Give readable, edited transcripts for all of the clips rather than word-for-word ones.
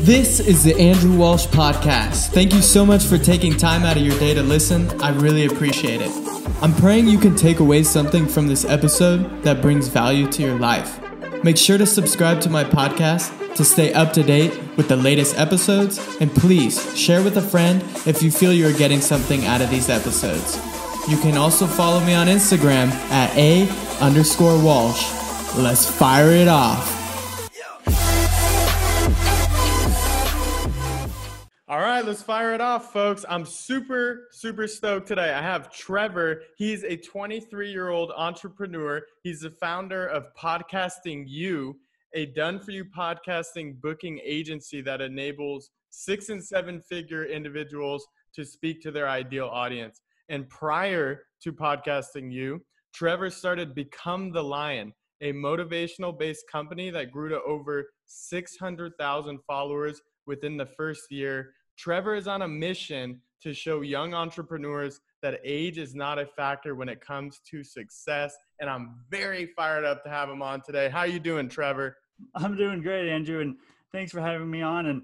This is the Andrew Walsh Podcast. Thank you so much for taking time out of your day to listen. I really appreciate it. I'm praying you can take away something from this episode that brings value to your life. Make sure to subscribe to my podcast to stay up to date with the latest episodes, and please share with a friend if you feel you're getting something out of these episodes. You can also follow me on Instagram at @A_Walsh. Let's fire it off. All right, let's fire it off, folks. I'm super stoked today. I have Trevor. He's a 23-year-old entrepreneur. He's the founder of Podcasting You, a done-for-you podcasting booking agency that enables 6- and 7-figure individuals to speak to their ideal audience. And prior to Podcasting You, Trevor started Become the Lion, a motivational-based company that grew to over 600,000 followers within the first year. Trevor is on a mission to show young entrepreneurs that age is not a factor when it comes to success, and I'm very fired up to have him on today. How you doing, Trevor? I'm doing great, Andrew, and thanks for having me on. And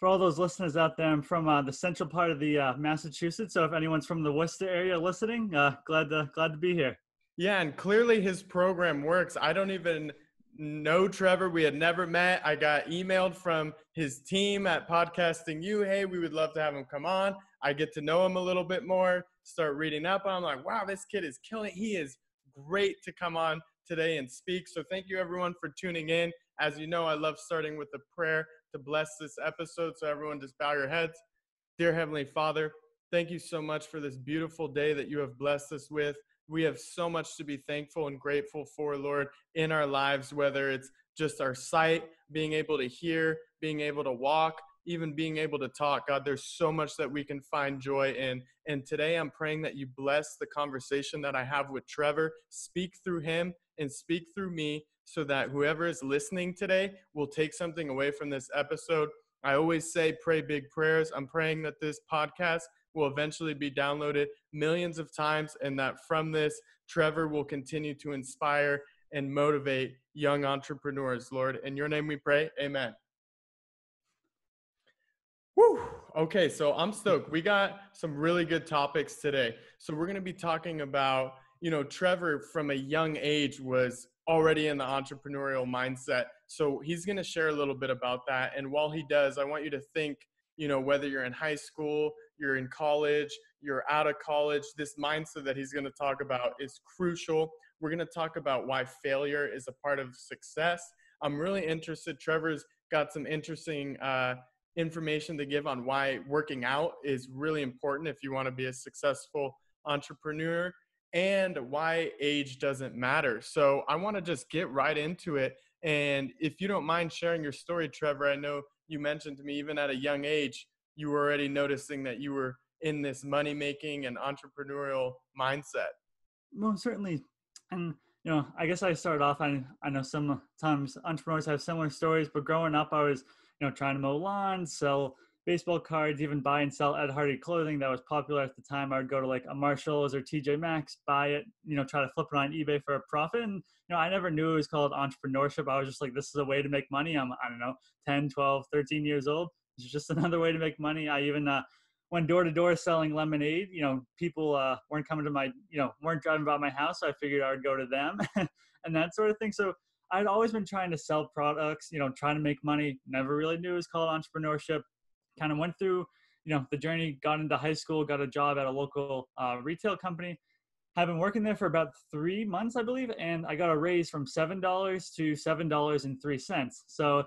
for all those listeners out there, I'm from the central part of the Massachusetts, so if anyone's from the Worcester area listening, glad to be here. Yeah, and clearly his program works. I don't even know Trevor. We had never met. I got emailed from his team at Podcasting You. Hey, we would love to have him come on. I get to know him a little bit more, start reading up. I'm like, wow, this kid is killing it. He is great to come on today and speak. So thank you everyone for tuning in. As you know, I love starting with a prayer to bless this episode. So everyone just bow your heads. Dear Heavenly Father, thank you so much for this beautiful day that you have blessed us with. We have so much to be thankful and grateful for, Lord, in our lives, whether it's just our sight, being able to hear, being able to walk, even being able to talk. God, there's so much that we can find joy in. And today I'm praying that you bless the conversation that I have with Trevor. Speak through him and speak through me so that whoever is listening today will take something away from this episode. I always say pray big prayers. I'm praying that this podcast will eventually be downloaded millions of times, and that from this, Trevor will continue to inspire and motivate young entrepreneurs, Lord. In your name we pray, amen. Woo! Okay, so I'm stoked. We got some really good topics today. So we're going to be talking about, Trevor from a young age was already in the entrepreneurial mindset. So he's going to share a little bit about that. And while he does, I want you to think, whether you're in high school, you're in college, you're out of college, this mindset that he's going to talk about is crucial. We're going to talk about why failure is a part of success. I'm really interested. Trevor's got some interesting information to give on why working out is really important if you want to be a successful entrepreneur, and why age doesn't matter. So I want to just get right into it. And if you don't mind sharing your story, Trevor, I know you mentioned to me even at a young age, you were already noticing that you were in this money-making and entrepreneurial mindset. Well, certainly. And, I guess I started off, I know sometimes entrepreneurs have similar stories, but growing up, I was, trying to mow lawns, sell baseball cards, even buy and sell Ed Hardy clothing that was popular at the time. I would go to like a Marshall's or TJ Maxx, buy it, try to flip it on eBay for a profit. And, I never knew it was called entrepreneurship. I was just like, this is a way to make money. I'm, 10, 12, 13 years old. It's just another way to make money. I even went door to door selling lemonade. People weren't coming to my, weren't driving by my house. So I figured I would go to them and that sort of thing. So I'd always been trying to sell products, trying to make money. Never really knew it was called entrepreneurship. Kind of went through, the journey, got into high school, got a job at a local retail company. Have been working there for about 3 months, I believe. And I got a raise from $7 to $7.03. So,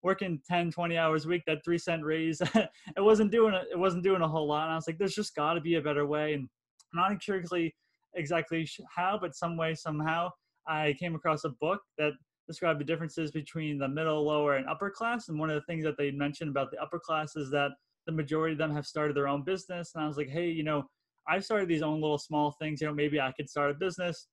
working 10, 20 hours a week, that 3-cent raise, it wasn't doing a whole lot. And I was like, there's just got to be a better way. And I'm not sure exactly how, but some way, somehow, I came across a book that described the differences between the middle, lower, and upper class. And one of the things that they mentioned about the upper class is that the majority of them have started their own business. And I was like, hey, I've started these own little small things, maybe I could start a business.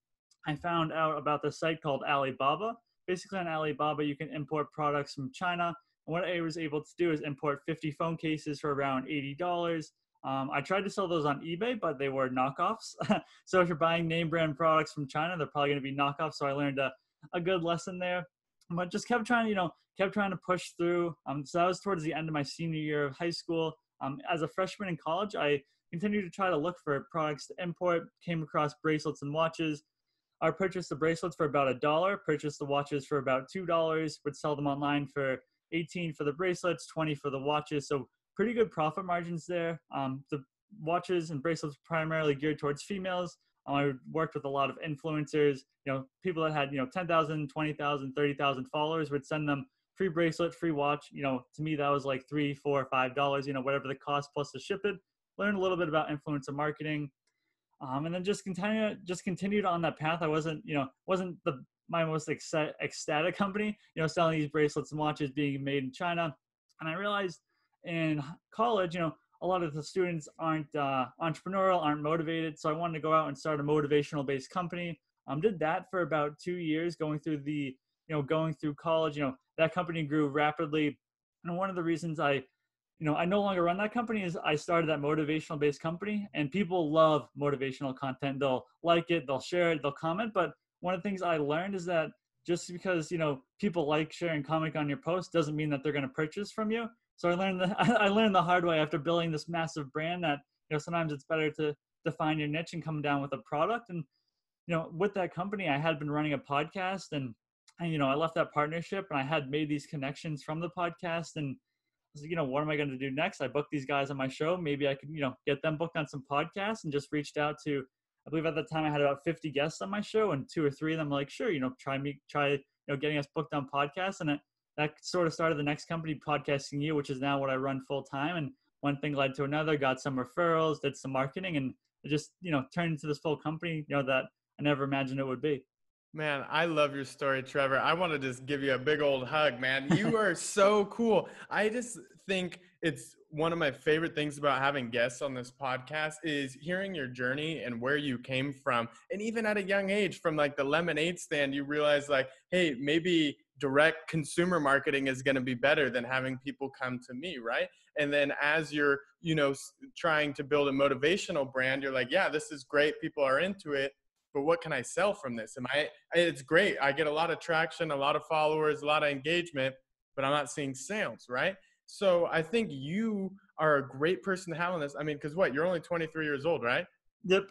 I found out about this site called Alibaba. Basically on Alibaba, you can import products from China. And what I was able to do is import 50 phone cases for around $80. I tried to sell those on eBay, but they were knockoffs. So if you're buying name brand products from China, they're probably going to be knockoffs. So I learned a good lesson there. But just kept trying to, kept trying to push through. So that was towards the end of my senior year of high school. As a freshman in college, I continued to try to look for products to import, came across bracelets and watches. I purchased the bracelets for about $1, purchased the watches for about $2, would sell them online for 18 for the bracelets, 20 for the watches. So pretty good profit margins there. The watches and bracelets primarily geared towards females. I worked with a lot of influencers, people that had, 10,000, 20,000, 30,000 followers, would send them free bracelet, free watch. To me, that was like $3, $4, $5, whatever the cost plus to ship it. Learned a little bit about influencer marketing. And then just continued on that path. I wasn't my most ecstatic company, selling these bracelets and watches being made in China. And I realized in college, a lot of the students aren't entrepreneurial, aren't motivated. So I wanted to go out and start a motivational based company. Did that for about 2 years, going through college. That company grew rapidly. And one of the reasons I no longer run that company is I started that motivational based company, and people love motivational content. They'll like it, they'll share it, they'll comment. But one of the things I learned is that just because, people like, share, and comment on your post doesn't mean that they're going to purchase from you. So I learned the hard way after building this massive brand that, sometimes it's better to define your niche and come down with a product. And, with that company, I had been running a podcast, and I left that partnership, and I had made these connections from the podcast, and I was like, what am I going to do next? I booked these guys on my show. Maybe I could, get them booked on some podcasts, and just reached out to, I believe at the time I had about 50 guests on my show, and 2 or 3 of them were like, sure, try getting us booked on podcasts. And that sort of started the next company, Podcasting You, which is now what I run full time. And one thing led to another, got some referrals, did some marketing, and it just, turned into this full company, that I never imagined it would be. Man, I love your story, Trevor. I want to just give you a big old hug, man. You are so cool. I just think it's one of my favorite things about having guests on this podcast is hearing your journey and where you came from. And even at a young age, from like the lemonade stand, you realize like, hey, maybe direct consumer marketing is going to be better than having people come to me, right? And then as you're, trying to build a motivational brand, you're like, yeah, this is great. People are into it. But what can I sell from this? It's great. I get a lot of traction, a lot of followers, a lot of engagement, but I'm not seeing sales, right? So I think you are a great person to have on this. Because you're only 23 years old, right? Yep.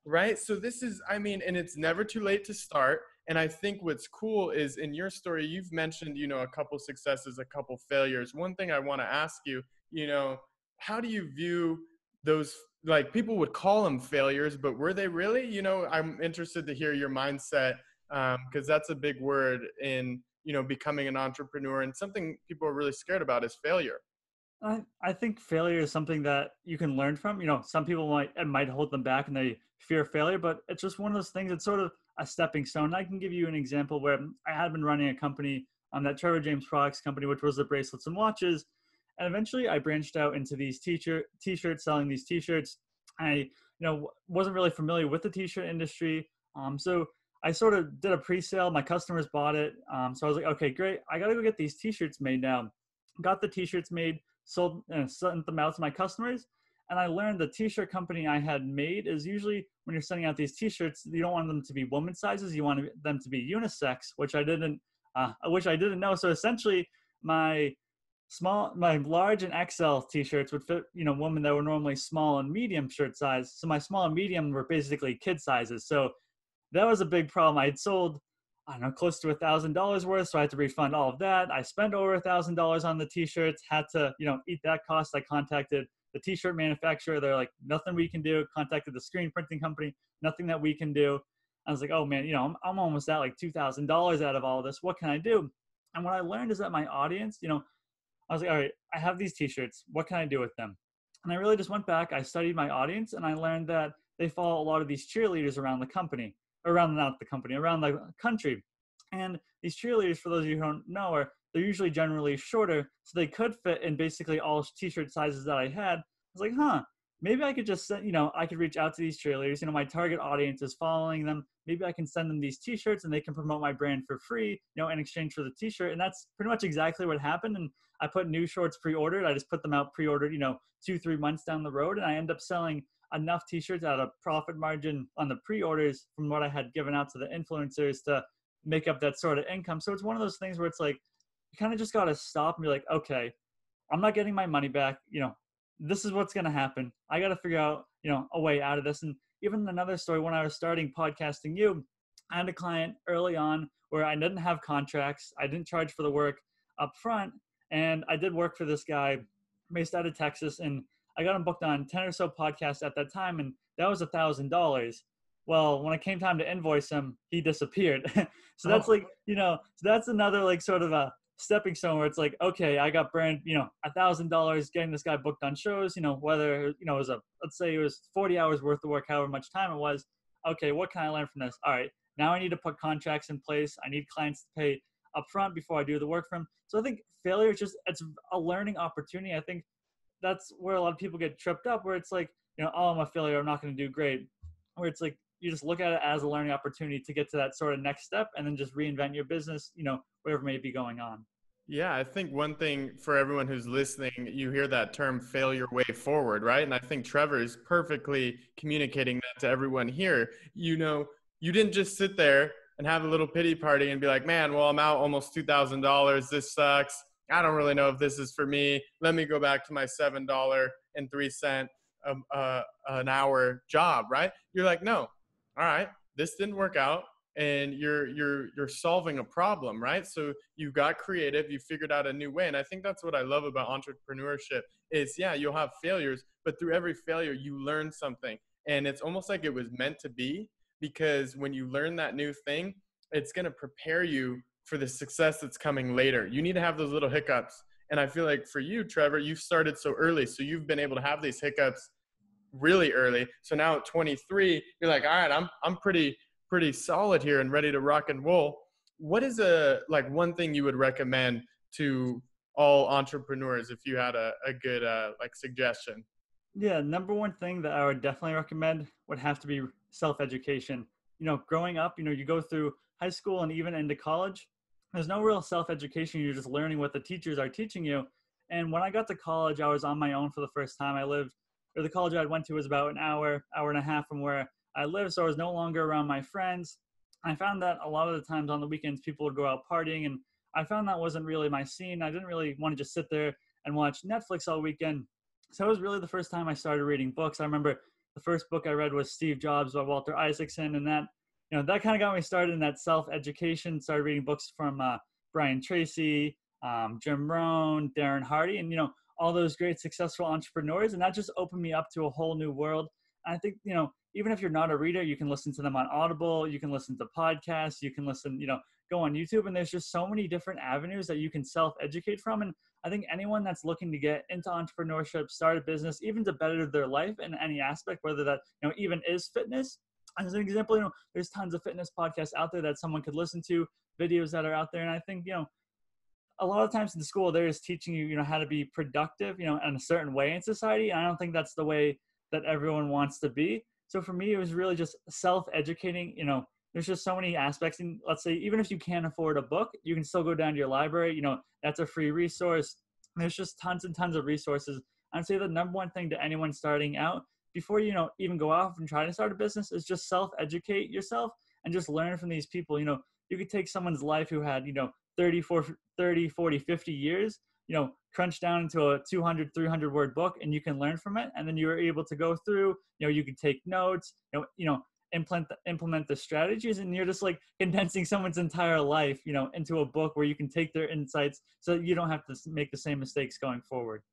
Right. So this is, and it's never too late to start. And I think what's cool is in your story, you've mentioned, a couple successes, a couple failures. One thing I want to ask you, how do you view those, like people would call them failures, but were they really? I'm interested to hear your mindset because that's a big word in, becoming an entrepreneur, and something people are really scared about is failure. I think failure is something that you can learn from. Some people might hold them back and they fear failure, but it's just one of those things. It's sort of a stepping stone. I can give you an example where I had been running a company, that Trevor James Products company, which was the bracelets and watches. And eventually I branched out into these t-shirts, selling these t-shirts. I, wasn't really familiar with the t-shirt industry. So I sort of did a pre-sale. My customers bought it. So I was like, okay, great. I got to go get these t-shirts made now. Got the t-shirts made, sent them out to my customers. And I learned the t-shirt company I had made is usually when you're sending out these t-shirts, you don't want them to be woman sizes. You want them to be unisex, which I didn't know. So essentially my large and XL t-shirts would fit, women that were normally small and medium shirt size. So my small and medium were basically kid sizes. So that was a big problem. I had sold, close to $1,000 worth. So I had to refund all of that. I spent over $1,000 on the t-shirts, had to, eat that cost. I contacted the t-shirt manufacturer. They're like, nothing we can do. Contacted the screen printing company, nothing that we can do. I was like, oh man, I'm almost at like $2,000 out of all of this. What can I do? And what I learned is that my audience, I was like, all right, I have these t-shirts. What can I do with them? And I really just went back. I studied my audience, and I learned that they follow a lot of these cheerleaders around the country. And these cheerleaders, for those of you who don't know, they're usually generally shorter, so they could fit in basically all t-shirt sizes that I had. I was like, maybe I could just send, I could reach out to these cheerleaders. My target audience is following them. Maybe I can send them these t-shirts and they can promote my brand for free, in exchange for the t-shirt. And that's pretty much exactly what happened. And I put new shorts pre-ordered. I just put them out pre-ordered, 2-3 months down the road. And I end up selling enough t-shirts at a profit margin on the pre-orders from what I had given out to the influencers to make up that sort of income. So it's one of those things where it's like, you kind of just got to stop and be like, okay, I'm not getting my money back. This is what's going to happen. I got to figure out, a way out of this. And even another story, when I was starting podcasting you, I had a client early on where I didn't have contracts. I didn't charge for the work up front. And I did work for this guy based out of Texas. And I got him booked on 10 or so podcasts at that time. And that was $1,000. Well, when it came time to invoice him, he disappeared. So that's like, so that's another like sort of a stepping stone where it's like, okay, I got burned, $1,000 getting this guy booked on shows, whether, it was let's say it was 40 hours worth of work, however much time it was. Okay, what can I learn from this? All right, now I need to put contracts in place. I need clients to pay upfront before I do the work for them. So I think failure is it's a learning opportunity. I think that's where a lot of people get tripped up, where it's like, oh, I'm a failure, I'm not going to do great. Where it's like, you just look at it as a learning opportunity to get to that sort of next step and then just reinvent your business, whatever may be going on. Yeah, I think one thing for everyone who's listening, you hear that term failure way forward, right? And I think Trevor is perfectly communicating that to everyone here. You didn't just sit there and have a little pity party and be like, man, well, I'm out almost $2,000. This sucks. I don't really know if this is for me. Let me go back to my $7.03 an hour job, right? You're like, no, all right, this didn't work out, and you're solving a problem, right? So you got creative, you figured out a new way. And I think that's what I love about entrepreneurship is, yeah, you'll have failures, but through every failure you learn something. And it's almost like it was meant to be, because when you learn that new thing, it's going to prepare you for the success that's coming later. You need to have those little hiccups. And I feel like for you, Trevor, you started so early, so you've been able to have these hiccups really early. So now at 23, you're like, all right, I'm pretty solid here and ready to rock and roll. What is one thing you would recommend to all entrepreneurs if you had a good suggestion? Yeah, number one thing that I would definitely recommend would have to be self-education. Growing up, you go through high school and even into college, there's no real self-education. You're just learning what the teachers are teaching you. And when I got to college, I was on my own for the first time. The college I went to was about an hour and a half from where I lived, so I was no longer around my friends. I found that a lot of the times on the weekends, people would go out partying, and I found that wasn't really my scene. I didn't really want to just sit there and watch Netflix all weekend. So it was really the first time I started reading books. I remember the first book I read was Steve Jobs by Walter Isaacson, and that kind of got me started in that self-education. Started reading books from Brian Tracy, Jim Rohn, Darren Hardy, and all those great successful entrepreneurs. And that just opened me up to a whole new world. And I think, even if you're not a reader, you can listen to them on Audible, you can listen to podcasts, you can listen, go on YouTube. And there's just so many different avenues that you can self-educate from. And I think anyone that's looking to get into entrepreneurship, start a business, even to better their life in any aspect, whether that, even is fitness. As an example, there's tons of fitness podcasts out there that someone could listen to, videos that are out there. And I think, a lot of times in school, they're just teaching you, how to be productive, in a certain way in society. And I don't think that's the way that everyone wants to be. So for me, it was really just self-educating. There's just so many aspects. And let's say, even if you can't afford a book, you can still go down to your library. That's a free resource. There's just tons and tons of resources. I'd say the number one thing to anyone starting out, before you even go off and try to start a business, is just self-educate yourself and just learn from these people. You could take someone's life who had, 30, 40, 50 years, crunch down into a 200, 300 word book, and you can learn from it. And then you're able to go through, you can take notes, implement the strategies, and you're just like condensing someone's entire life, into a book where you can take their insights so that you don't have to make the same mistakes going forward.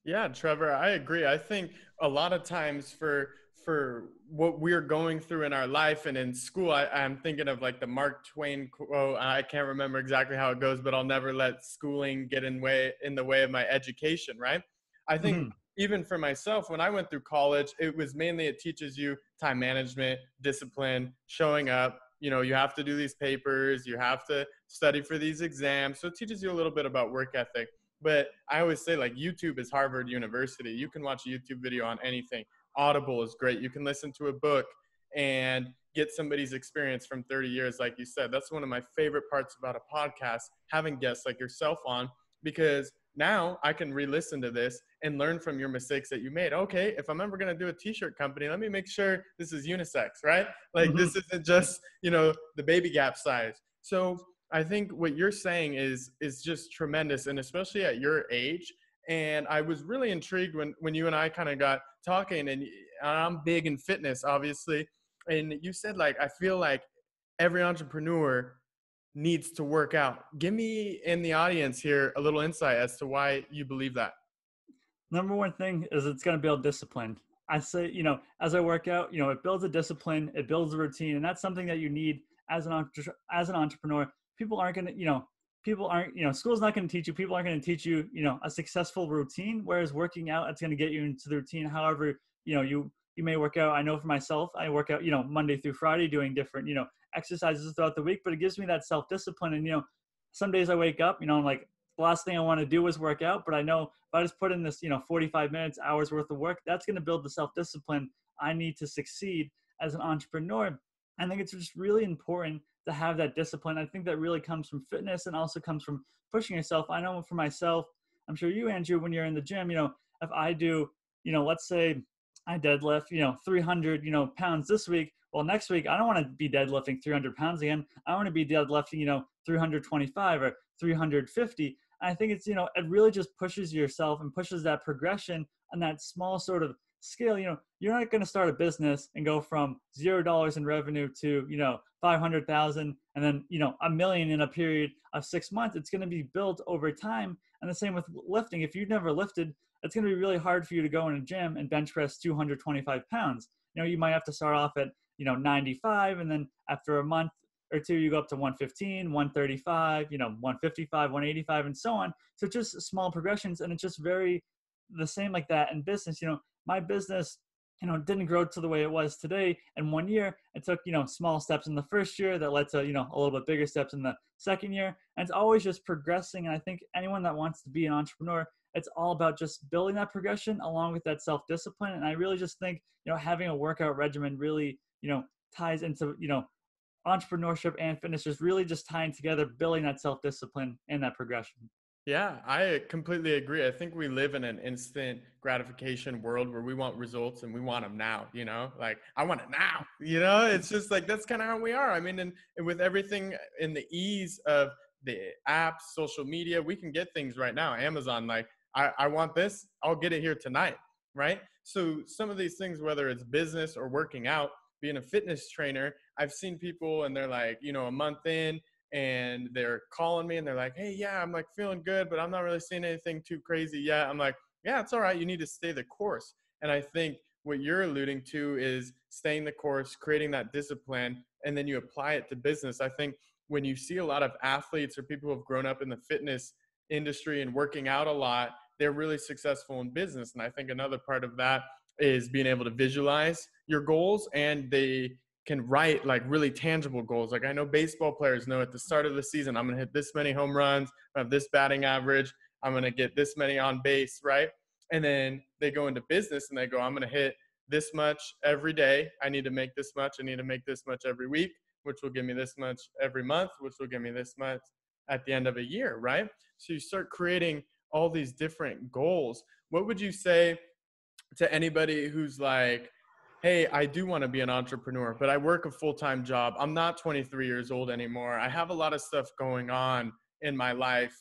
Yeah, Trevor, I agree. I think a lot of times for what we're going through in our life and in school, I'm thinking of like the Mark Twain quote. I can't remember exactly how it goes, but I'll never let schooling get in the way of my education, right? I think even for myself, when I went through college, it was mainly, it teaches you time management, discipline, showing up. You have to do these papers, you have to study for these exams. So it teaches you a little bit about work ethic. But I always say, like, YouTube is Harvard University. You can watch a YouTube video on anything. Audible is great. You can listen to a book and get somebody's experience from 30 years, like you said. That's one of my favorite parts about a podcast, having guests like yourself on, because now I can re-listen to this and learn from your mistakes that you made. Okay, if I'm ever going to do a t-shirt company, let me make sure this is unisex, right? Like this isn't just, the baby gap size. So I think what you're saying is just tremendous, and especially at your age. And I was really intrigued when you and I kind of got talking, and I'm big in fitness, obviously. And you said, like, I feel like every entrepreneur needs to work out. Give me in the audience here a little insight as to why you believe that. Number one thing is it's going to build discipline. I say, as I work out, it builds a discipline, it builds a routine, and that's something that you need as an entrepreneur. People aren't going to, people aren't, school's not going to teach you. People aren't going to teach you, a successful routine. Whereas working out, it's going to get you into the routine. However, you may work out. I know for myself, I work out, Monday through Friday, doing different, exercises throughout the week. But it gives me that self discipline. And some days I wake up, I'm like, the last thing I want to do is work out, but I know if I just put in this, 45 minutes, hours worth of work, that's going to build the self-discipline I need to succeed as an entrepreneur. I think it's just really important to have that discipline. I think that really comes from fitness and also comes from pushing yourself. I know for myself, I'm sure you, Andrew, when you're in the gym, if I do, let's say I deadlift, 300, pounds this week. Well, next week, I don't want to be deadlifting 300 pounds again. I want to be deadlifting, 325 or 350. I think it's, it really just pushes yourself and pushes that progression on that small sort of scale. You're not going to start a business and go from $0 in revenue to, 500,000 and then, a million in a period of 6 months. It's going to be built over time. And the same with lifting. If you've never lifted, it's going to be really hard for you to go in a gym and bench press 225 pounds. You might have to start off at, 95, and then after a month or two, you go up to 115, 135, 155, 185, and so on. So just small progressions, and it's just very the same like that in business. My business, didn't grow to the way it was today in 1 year. It took, small steps in the first year that led to, a little bit bigger steps in the second year. And it's always just progressing. And I think anyone that wants to be an entrepreneur, it's all about just building that progression along with that self-discipline. And I really just think, having a workout regimen really, ties into, entrepreneurship and fitness, just really just tying together, building that self-discipline and that progression. Yeah, I completely agree. I think we live in an instant gratification world where we want results and we want them now, like I want it now, it's just like, that's kind of how we are. I mean, and with everything in the ease of the apps, social media, we can get things right now. Amazon, like I want this, I'll get it here tonight. Right. So some of these things, whether it's business or working out, being a fitness trainer, I've seen people and they're like, a month in, and they're calling me and they're like, hey, yeah, I'm like feeling good, but I'm not really seeing anything too crazy yet. I'm like, yeah, it's all right. You need to stay the course. And I think what you're alluding to is staying the course, creating that discipline, and then you apply it to business. I think when you see a lot of athletes or people who have grown up in the fitness industry and working out a lot, they're really successful in business. And I think another part of that is being able to visualize your goals, and they can write like really tangible goals. Like I know baseball players know at the start of the season, I'm going to hit this many home runs, I have this batting average, I'm going to get this many on base, right? And then they go into business and they go, I'm going to hit this much every day. I need to make this much. I need to make this much every week, which will give me this much every month, which will give me this much at the end of a year, right? So you start creating all these different goals. What would you say to anybody who's like, hey, I do want to be an entrepreneur, but I work a full-time job. I'm not 23 years old anymore. I have a lot of stuff going on in my life.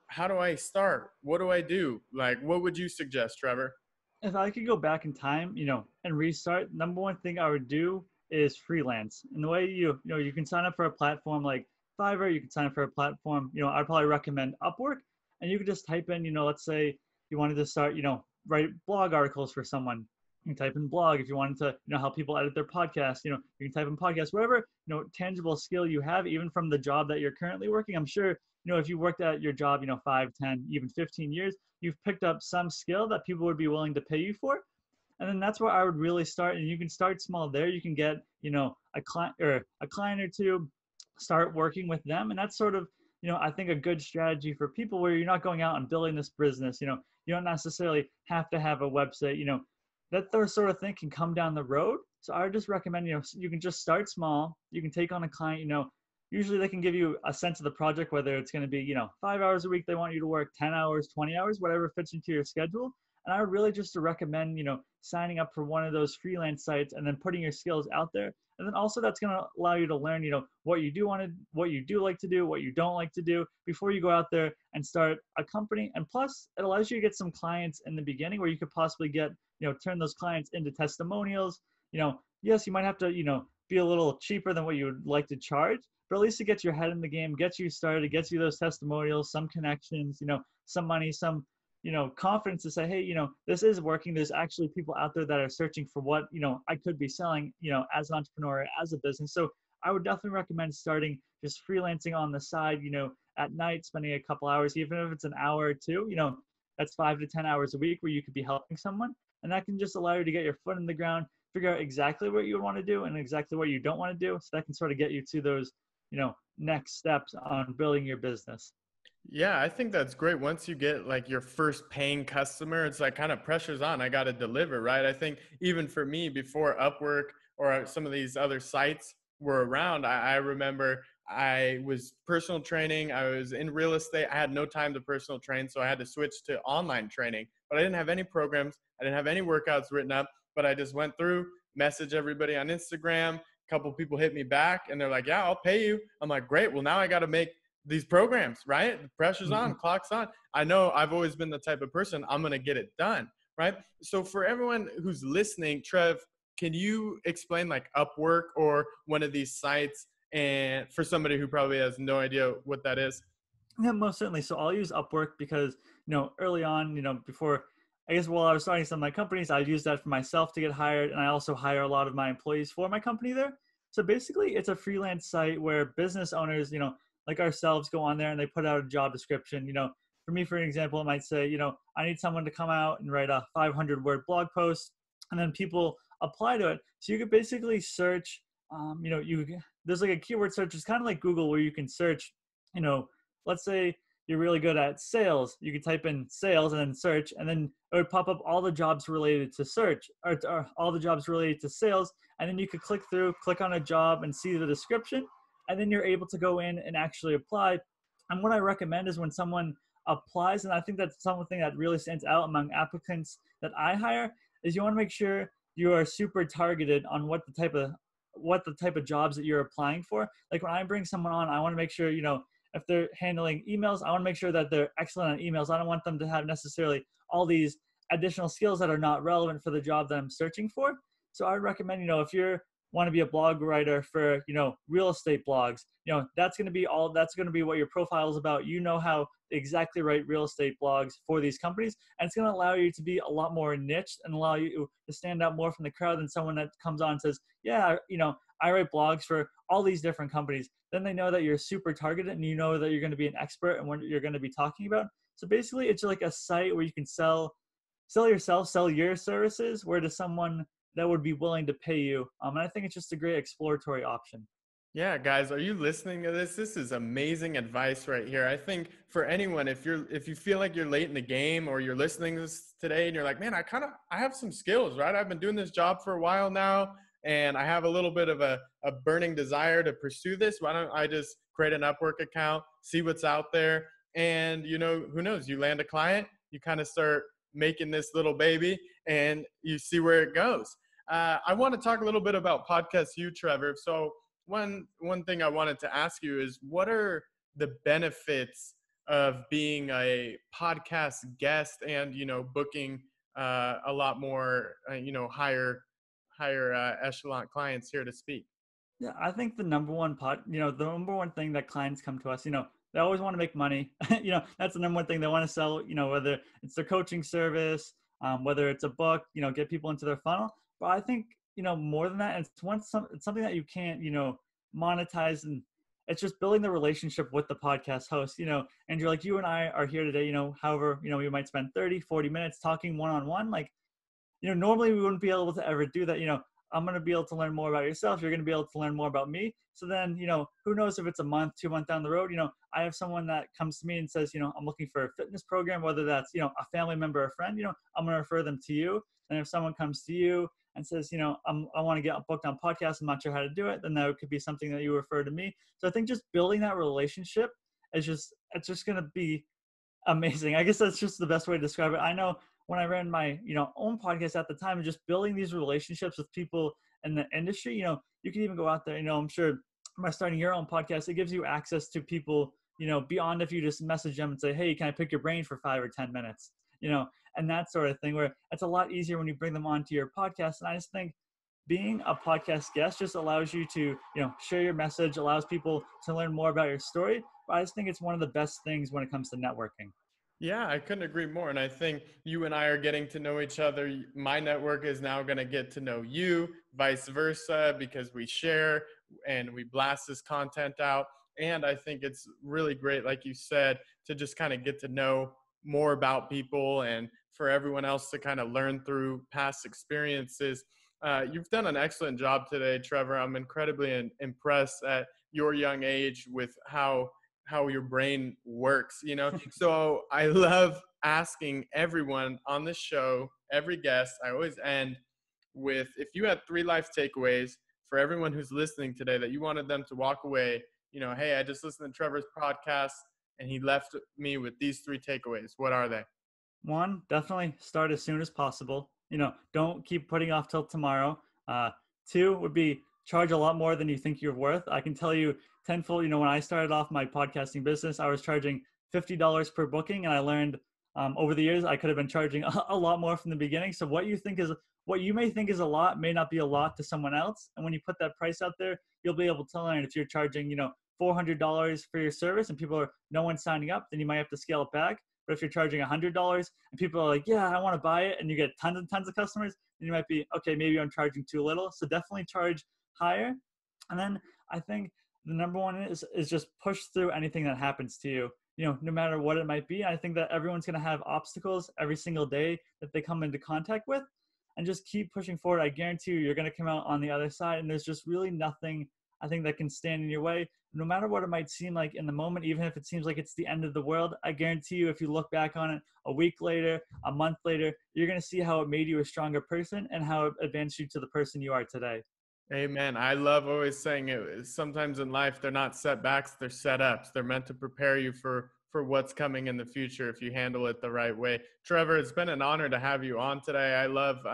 How do I start? What do I do? Like, what would you suggest, Trevor? If I could go back in time, and restart, number one thing I would do is freelance. And the way you can sign up for a platform like Fiverr, you can sign up for a platform, I'd probably recommend Upwork, and you could just type in, let's say you wanted to start, write blog articles for someone. You can type in blog. If you wanted to, help people edit their podcast, you can type in podcast, whatever, tangible skill you have, even from the job that you're currently working. I'm sure, if you worked at your job, 5, 10, even 15 years, you've picked up some skill that people would be willing to pay you for. And then that's where I would really start. And you can start small there. You can get, a client or two, start working with them. And that's sort of, I think a good strategy for people where you're not going out and building this business. You don't necessarily have to have a website, that sort of thing can come down the road. So I would just recommend, you can just start small. You can take on a client, usually they can give you a sense of the project, whether it's going to be, 5 hours a week they want you to work, 10 hours, 20 hours, whatever fits into your schedule. And I would really just to recommend, signing up for one of those freelance sites and then putting your skills out there. And then also that's going to allow you to learn, what you do what you do like to do, what you don't like to do before you go out there and start a company. And plus it allows you to get some clients in the beginning where you could possibly get, turn those clients into testimonials. Yes, you might have to, be a little cheaper than what you would like to charge, but at least it gets your head in the game, gets you started, gets you those testimonials, some connections, some money, some, confidence to say, hey, this is working. There's actually people out there that are searching for what, I could be selling, as an entrepreneur, as a business. So I would definitely recommend starting just freelancing on the side, at night, spending a couple hours, even if it's an hour or two, that's 5 to 10 hours a week where you could be helping someone. And that can just allow you to get your foot in the ground, figure out exactly what you want to do and exactly what you don't want to do. So that can sort of get you to those, next steps on building your business. Yeah, I think that's great. Once you get like your first paying customer, it's like kind of pressure's on. I got to deliver, right? I think even for me, before Upwork or some of these other sites were around, I remember I was personal training. I was in real estate. I had no time to personal train. So I had to switch to online training, but I didn't have any programs. I didn't have any workouts written up, but I just went through, messaged everybody on Instagram. A couple people hit me back and they're like, yeah, I'll pay you. I'm like, great. Well, now I got to make these programs, right? The pressure's on, clock's on. I know I've always been the type of person, I'm going to get it done, right? So for everyone who's listening, Trev, can you explain like Upwork or one of these sites, and for somebody who probably has no idea what that is? Yeah, most certainly. So I'll use Upwork because, early on, before, I guess while I was starting some of my companies, I use that for myself to get hired. And I also hire a lot of my employees for my company there. So basically it's a freelance site where business owners, like ourselves go on there and they put out a job description. For me, for an example, it might say, I need someone to come out and write a 500-word blog post, and then people apply to it. So you could basically search, there's like a keyword search. It's kind of like Google where you can search, let's say you're really good at sales. You could type in sales and then search, and then it would pop up all the jobs related to search or all the jobs related to sales. And then you could click on a job and see the description. And then you're able to go in and actually apply. And what I recommend is when someone applies, and I think that's something that really stands out among applicants that I hire, is you want to make sure you are super targeted on what the type of jobs that you're applying for. Like when I bring someone on, I want to make sure, if they're handling emails, I want to make sure that they're excellent on emails. I don't want them to have necessarily all these additional skills that are not relevant for the job that I'm searching for. So I would recommend, if you're want to be a blog writer for, real estate blogs, that's going to be what your profile is about. How to exactly write real estate blogs for these companies. And it's going to allow you to be a lot more niche and allow you to stand out more from the crowd than someone that comes on and says, yeah, I write blogs for all these different companies. Then they know that you're super targeted and that you're going to be an expert in what you're going to be talking about. So basically it's like a site where you can sell your services, where to someone that would be willing to pay you. And I think it's just a great exploratory option. Yeah, guys, are you listening to this? This is amazing advice right here. I think for anyone, if you feel like you're late in the game or you're listening to this today and you're like, man, I have some skills, right? I've been doing this job for a while now and I have a little bit of a burning desire to pursue this. Why don't I just create an Upwork account, see what's out there, and who knows, you land a client, you kind of start making this little baby and you see where it goes. I want to talk a little bit about Podcast U, Trevor. So one thing I wanted to ask you is, what are the benefits of being a podcast guest and, booking a lot more, higher echelon clients here to speak? Yeah, I think the number one thing that clients come to us, they always want to make money. That's the number one thing they want to sell, whether it's their coaching service, whether it's a book, get people into their funnel. But I think, more than that, it's something that you can't, monetize, and it's just building the relationship with the podcast host, Andrew, like you and I are here today, however, we might spend 30, 40 minutes talking one-on-one. Like, normally we wouldn't be able to ever do that. I'm going to be able to learn more about yourself. You're going to be able to learn more about me. So then, who knows if it's a month, 2 months down the road, I have someone that comes to me and says, I'm looking for a fitness program, whether that's, a family member or friend, I'm going to refer them to you. And if someone comes to you and says, I want to get booked on podcasts, I'm not sure how to do it, then that could be something that you refer to me. So I think just building that relationship it's just going to be amazing. I guess that's just the best way to describe it. I know when I ran my, own podcast at the time, just building these relationships with people in the industry, you can even go out there, I'm sure by starting your own podcast, it gives you access to people, beyond if you just message them and say, hey, can I pick your brain for 5 or 10 minutes, and that sort of thing, where it's a lot easier when you bring them onto your podcast. And I just think being a podcast guest just allows you to, share your message, allows people to learn more about your story. But I just think it's one of the best things when it comes to networking. Yeah, I couldn't agree more. And I think you and I are getting to know each other. My network is now going to get to know you, vice versa, because we share and we blast this content out. And I think it's really great, like you said, to just kind of get to know more about people and for everyone else to kind of learn through past experiences. You've done an excellent job today, Trevor. I'm incredibly impressed at your young age with how your brain works, So I love asking everyone on the show, every guest, I always end with, if you had 3 life takeaways for everyone who's listening today that you wanted them to walk away, hey, I just listened to Trevor's podcast and he left me with these 3 takeaways. What are they? One, definitely start as soon as possible. Don't keep putting off till tomorrow. Two would be charge a lot more than you think you're worth. I can tell you tenfold, when I started off my podcasting business, I was charging $50 per booking. And I learned over the years, I could have been charging a lot more from the beginning. So what you may think is a lot may not be a lot to someone else. And when you put that price out there, you'll be able to learn. If you're charging, $400 for your service and no one's signing up, then you might have to scale it back. But if you're charging $100 and people are like, yeah, I want to buy it, and you get tons and tons of customers, then you might be, okay, maybe I'm charging too little. So definitely charge higher. And then I think the number one is just push through anything that happens to you, no matter what it might be. I think that everyone's going to have obstacles every single day that they come into contact with, and just keep pushing forward. I guarantee you're going to come out on the other side, and there's just really nothing I think that can stand in your way. No matter what it might seem like in the moment, even if it seems like it's the end of the world, I guarantee you, if you look back on it a week later, a month later, you're going to see how it made you a stronger person and how it advanced you to the person you are today. Amen. I love always saying it. Sometimes in life, they're not setbacks, they're setups. They're meant to prepare you for what's coming in the future if you handle it the right way. Trevor, it's been an honor to have you on today. I love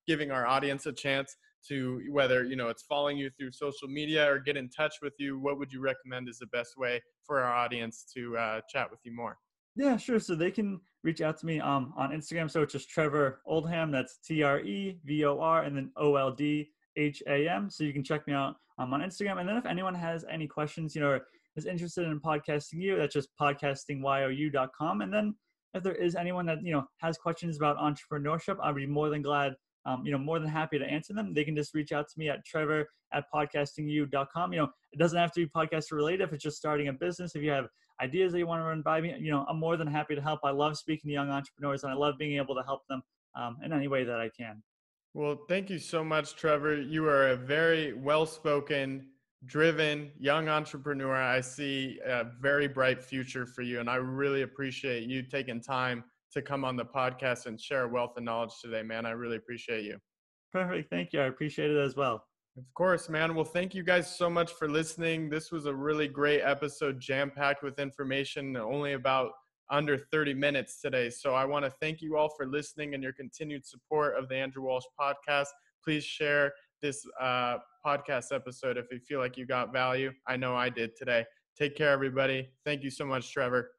giving our audience a chance to, whether it's following you through social media or get in touch with you. What would you recommend is the best way for our audience to chat with you more? Yeah, sure. So they can reach out to me on Instagram. So it's just Trevor Oldham. That's TREVOR and then OLDHAM. So you can check me out on Instagram. And then if anyone has any questions, or is interested in podcasting you, that's just podcastingyou.com. And then if there is anyone that, has questions about entrepreneurship, I'd be more than glad, more than happy to answer them. They can just reach out to me at trevor@podcastingyou.com. It doesn't have to be podcast related. If it's just starting a business, if you have ideas that you want to run by me, I'm more than happy to help. I love speaking to young entrepreneurs, and I love being able to help them in any way that I can. Well, thank you so much, Trevor. You are a very well-spoken, driven young entrepreneur. I see a very bright future for you, and I really appreciate you taking time to come on the podcast and share a wealth of knowledge today, man. I really appreciate you. Perfect. Thank you. I appreciate it as well. Of course, man. Well, thank you guys so much for listening. This was a really great episode, jam-packed with information, only about under 30 minutes today. So I want to thank you all for listening and your continued support of the Andrew Walsh podcast. Please share this podcast episode if you feel like you got value. I know I did today. Take care, everybody. Thank you so much, Trevor.